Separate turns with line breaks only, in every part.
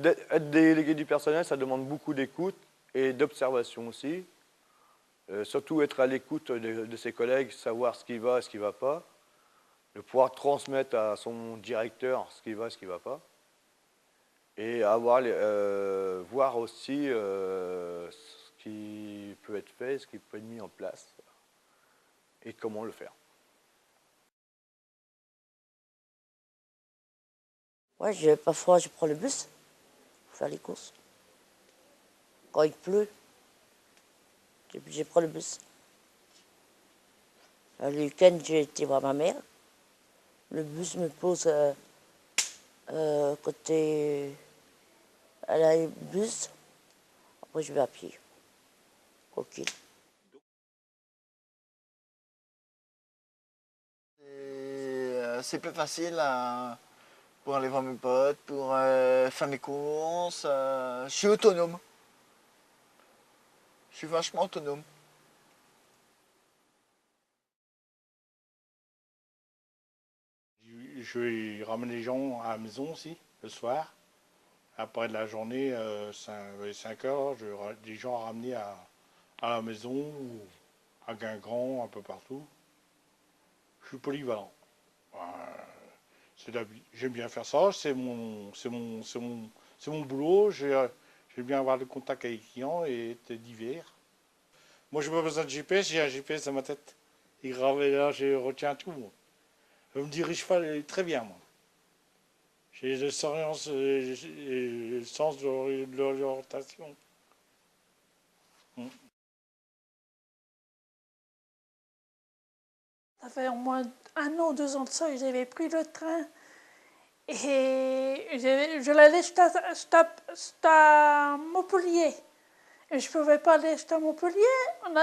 être délégué du personnel, ça demande beaucoup d'écoute et d'observation aussi. Surtout être à l'écoute de ses collègues, savoir ce qui va et ce qui ne va pas. De pouvoir transmettre à son directeur ce qui va et ce qui ne va pas. Et voir aussi ce qui peut être fait, ce qui peut être mis en place et comment le faire.
Ouais, parfois je prends le bus pour faire les courses. Quand il pleut, je prends le bus. Le week-end, j'ai été voir ma mère. Le bus me pose côté à la bus. Après, je vais à pied. Ok.
C'est plus facile pour aller voir mes potes, pour faire mes courses. Je suis autonome. Je suis vachement autonome.
Je vais ramener les gens à la maison aussi, le soir. Après de la journée, 5 heures, des gens à ramener à la maison, ou à Guingamp, un peu partout. Je suis polyvalent. C'est la vie. J'aime bien faire ça, c'est mon boulot. J'aime bien avoir le contact avec les clients et être divers. Moi, je n'ai pas besoin de GPS, j'ai un GPS dans ma tête. Il grave là, je retiens tout. Moi. Je me dirige pas très bien, moi. J'ai le sens de l'orientation.
Ça fait au moins 1 an ou 2 ans de ça, j'avais pris le train et je l'allais jusqu'à Montpellier. Et je ne pouvais pas aller jusqu'à Montpellier, on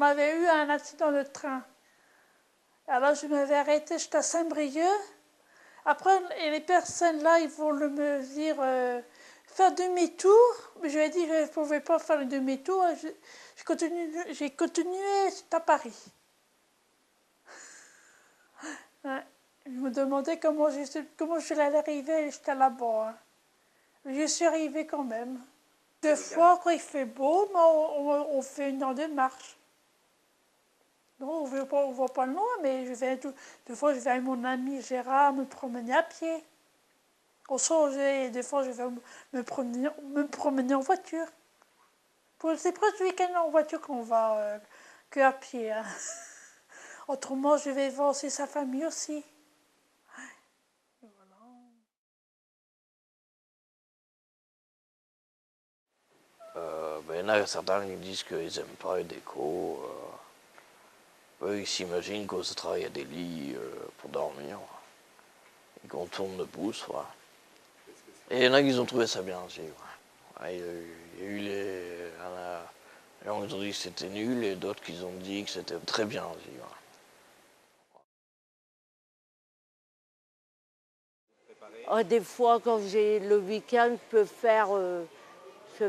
avait eu un accident de train. Alors je m'avais arrêté jusqu'à Saint-Brieuc. Après, les personnes là, ils vont me dire faire demi-tour. Mais je lui ai dit que je ne pouvais pas faire le demi-tour. J'ai continué jusqu'à Paris. Ouais. Je me demandais comment je allais arriver jusqu'à là-bas. Je suis arrivée quand même. Des fois, quand il fait beau, on fait 1 heure de marche. Non, on ne va pas loin, mais des fois, je vais avec mon ami Gérard me promener à pied. Au changer, des fois, je vais me promener en voiture. C'est presque le week-end en voiture qu'on va que à pied. Hein. Autrement, je vais voir aussi sa famille aussi.
Il y en a certains qui disent qu'ils n'aiment pas les décos. Eux, ils s'imaginent qu'on se travaille à des lits pour dormir. Et qu'on tourne debout, soit. Et il y en a qui ont trouvé ça bien aussi. Ouais. Il y a eu les gens qui ont dit que c'était nul et d'autres qui ont dit que c'était très bien aussi.
Oh, des fois, quand j'ai le week-end, je peux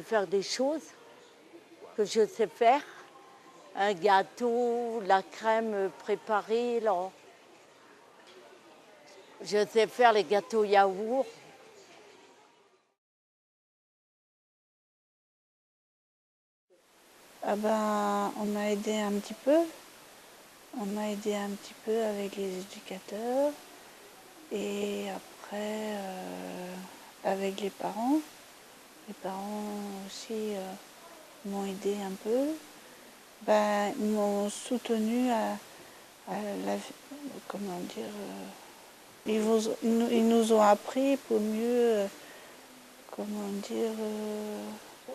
faire des choses que je sais faire. Un gâteau, la crème préparée. Là. Je sais faire les gâteaux yaourt.
Ah ben, on a aidé un petit peu. On a aidé un petit peu avec les éducateurs. Et après, avec les parents. Les parents aussi m'ont aidé un peu. Ben, ils m'ont soutenu à la... Comment dire ils nous ont appris pour mieux... comment dire...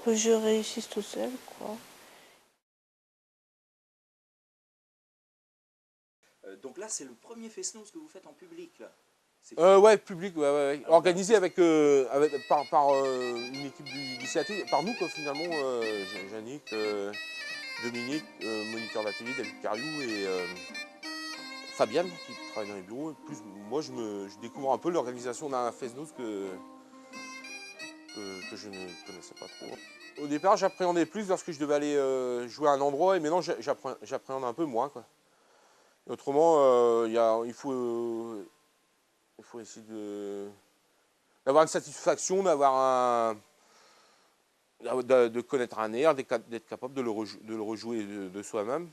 que je réussisse tout seul, quoi.
Donc là, c'est le premier Fesnos que vous faites en public, là.
Ouais, public, ouais. Organisé par une équipe du CAT, par nous, quoi, finalement, Yannick, Dominique, moniteur d'atelier, David Cariou et Fabienne, qui travaille dans les bureaux. Et plus, moi, je découvre un peu l'organisation d'un Fesnos que je ne connaissais pas trop. Au départ, j'appréhendais plus lorsque je devais aller jouer à un endroit, et maintenant, j'appréhende un peu moins, quoi. Et autrement, il faut essayer d'avoir une satisfaction, de connaître un air, d'être capable de le rejouer de soi-même.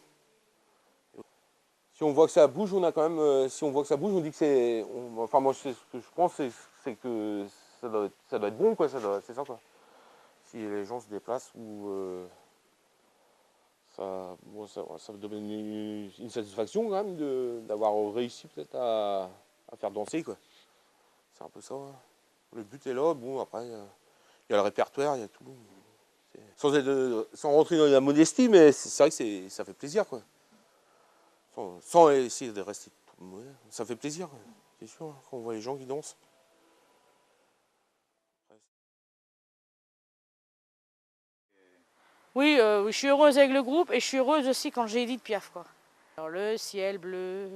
Si on voit que ça bouge, on a quand même. Si on voit que ça bouge, on dit que c'est. Enfin, moi, ce que je pense, c'est que ça doit être bon, quoi. C'est ça, quoi. Si les gens se déplacent ou ça me donne une satisfaction quand même d'avoir réussi peut-être à faire danser, quoi. C'est un peu ça. Ouais. Le but est là. Bon, après, il y a le répertoire, il y a tout. Sans rentrer dans la modestie, mais c'est vrai que ça fait plaisir, quoi. Sans essayer de rester tout mauvais. Ça fait plaisir, c'est sûr, hein, quand on voit les gens qui dansent.
Oui, je suis heureuse avec le groupe et je suis heureuse aussi quand j'ai Edith Piaf, quoi. Alors, le ciel bleu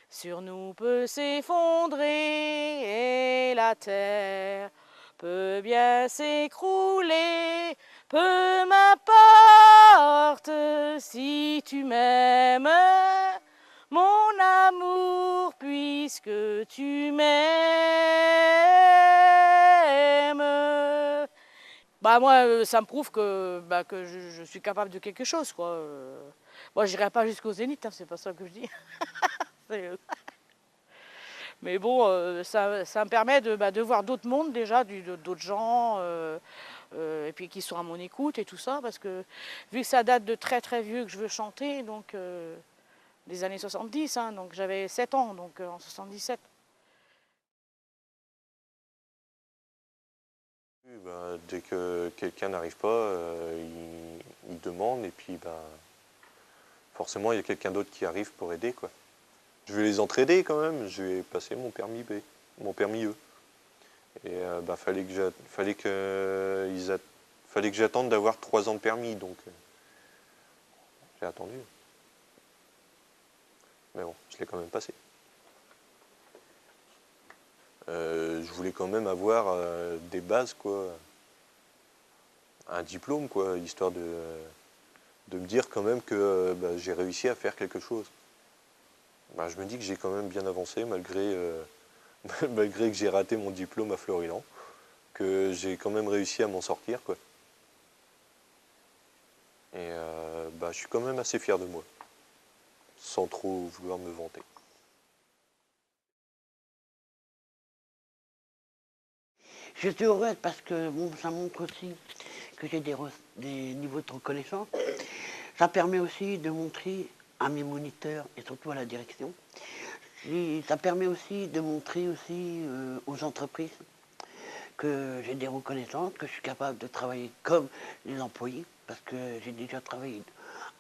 sur nous peut s'effondrer et la terre peut bien s'écrouler. Peu m'importe si tu m'aimes, mon amour, puisque tu m'aimes. Bah moi, ça me prouve que je suis capable de quelque chose, quoi. Moi, je n'irai pas jusqu'au Zénith, hein, c'est pas ça que je dis. Mais bon, ça me permet de voir d'autres mondes déjà, d'autres gens, et puis qui sont à mon écoute et tout ça, parce que vu que ça date de très très vieux que je veux chanter, donc des années 70, hein, donc j'avais 7 ans, donc en 77.
Ben, dès que quelqu'un n'arrive pas, il demande et puis ben, forcément il y a quelqu'un d'autre qui arrive pour aider, quoi. Je vais les entraider quand même, je vais passer mon permis B, mon permis E. Et ben, fallait que j'attende d'avoir 3 ans de permis, donc j'ai attendu. Mais bon, je l'ai quand même passé. Je voulais quand même avoir des bases, quoi, un diplôme, quoi, histoire de me dire quand même que j'ai réussi à faire quelque chose. Je me dis que j'ai quand même bien avancé malgré que j'ai raté mon diplôme à Florilan, que j'ai quand même réussi à m'en sortir, quoi. Et je suis quand même assez fier de moi, sans trop vouloir me vanter.
Je suis heureuse parce que bon, ça montre aussi que j'ai des niveaux de reconnaissance. Ça permet aussi de montrer à mes moniteurs et surtout à la direction. Et ça permet aussi de montrer aussi aux entreprises que j'ai des reconnaissances, que je suis capable de travailler comme les employés, parce que j'ai déjà travaillé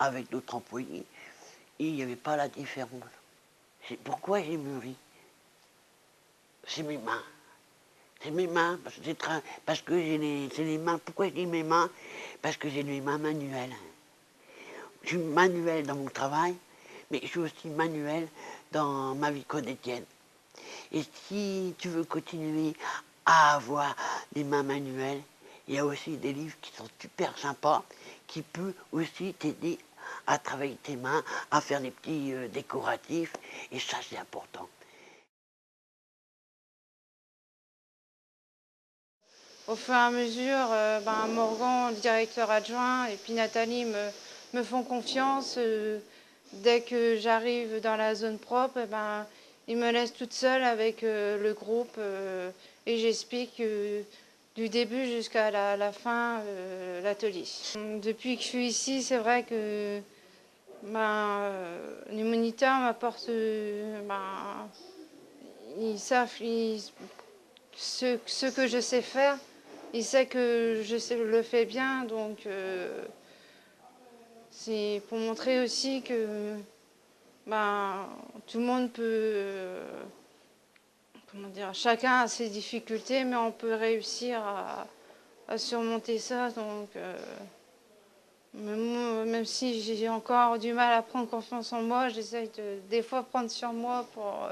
avec d'autres employés et il n'y avait pas la différence. Pourquoi j'ai mûri? C'est mes mains. C'est mes mains, parce que c'est les mains. Pourquoi je dis mes mains? Parce que j'ai les mains manuelles. Je suis manuel dans mon travail, mais je suis aussi manuel dans ma vie quotidienne. Et si tu veux continuer à avoir des mains manuelles, il y a aussi des livres qui sont super sympas, qui peuvent aussi t'aider à travailler tes mains, à faire des petits décoratifs, et ça c'est important.
Au fur et à mesure, Morgan, le directeur adjoint, et puis Nathalie me font confiance. Dès que j'arrive dans la zone propre, ils me laissent toute seule avec le groupe et j'explique du début jusqu'à la fin l'atelier. Depuis que je suis ici, c'est vrai que les moniteurs m'apportent... ils savent ce que je sais faire. Il sait que je le fais bien, donc c'est pour montrer aussi que tout le monde peut, comment dire, chacun a ses difficultés, mais on peut réussir à surmonter ça. Donc, même si j'ai encore du mal à prendre confiance en moi, j'essaye de des fois prendre sur moi pour